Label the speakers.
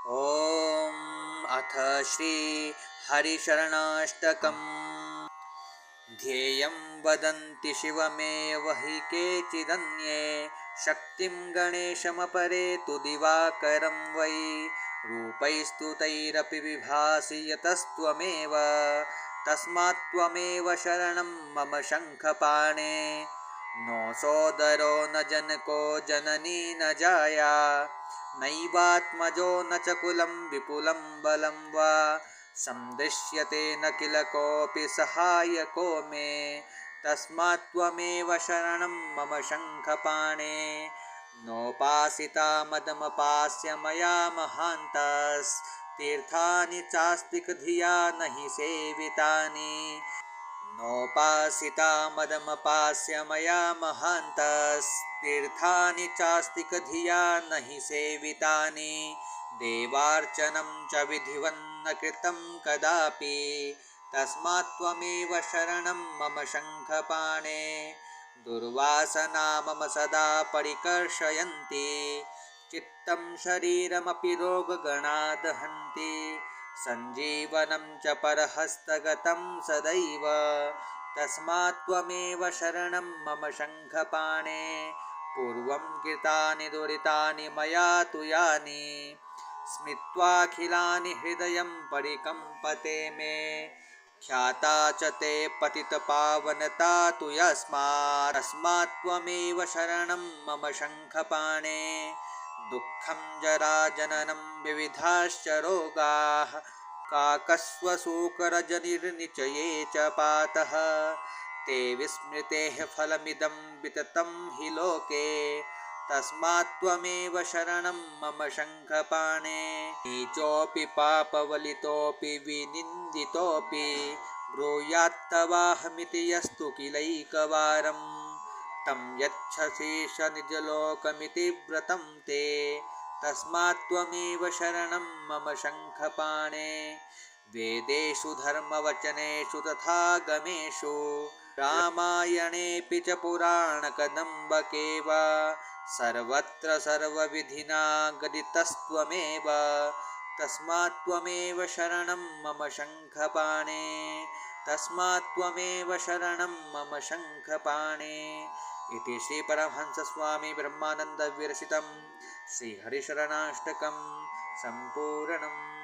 Speaker 1: ॐ अथ श्री हरिशरणाष्टकम्। ध्येयं वदन्ति शिवमेव हि केचिदन्ये, शक्तिं गणेशमपरे तु दिवाकरं वै। रूपैस्तु तैरपि विभासि यतस्त्वमेव, तस्मात् त्वमेव शरणं मम शङ्खपाणे। नो सोदरो न जनको जननी न जाया, नैवात्मजो न च कुलं विपुलं बलं वा। सन्दृश्यते न किल कोऽपि सहायको मे, तस्मात् त्वमेव शरणं मम शङ्खपाणे। नोपासिता मदमपास्य मया महान्तस्तीर्थानि चास्तिकधिया न हि सेवितानि। नोपासिता मदमपास्य मया महान्तस्तीर्थानि चास्तिकधिया न हि सेवितानि। देवार्चनं च विधिवन्न कृतं कदापि, तस्मात् त्वमेव शरणं मम शङ्खपाणे। दुर्वासना मम सदा परिकर्षयन्ति, चित्तं शरीरमपि रोगगणा दहन्ति। सञ्जीवनं च परहस्तगतं सदैव, तस्मात् त्वमेव शरणं मम शङ्खपाणे। पूर्वं कृतानि दुरितानि मया तु यानि, स्मृत्वाखिलानि हृदयं परिकम्पते मे। ख्याता च ते पतितपावनता तु यस्मात्, तस्मात् त्वमेव शरणं मम शङ्खपाणे। दुःखं जराजननं विविधाश्च रोगाः, काकस्वशूकरजनिर्निचये च पातः। ते विस्मृतेः फलमिदं विततं हि लोके, तस्मात् त्वमेव शरणं मम शङ्खपाणे। नीचोऽपि पापवलितोऽपि विनिन्दितोऽपि, ब्रूयात्तवाहमिति यस्तु किलैकवारं, तं यच्छसीश निजलोकमिति व्रतं ते। तस्मात् त्वमेव शरणं मम शङ्खपाणे। वेदेषु धर्मवचनेषु तथागमेषु, रामायणेऽपि च पुराणकदम्बके वा, सर्वत्र सर्वविधिना गदितस्त्वमेव, तस्मात् त्वमेव शरणं मम शङ्खपाणे। तस्मात् त्वमेव शरणं मम शङ्खपाणे। इति श्रीपरमहंसस्वामी ब्रह्मानन्दविरचितं श्रीहरिशरणाष्टकं सम्पूर्णम्।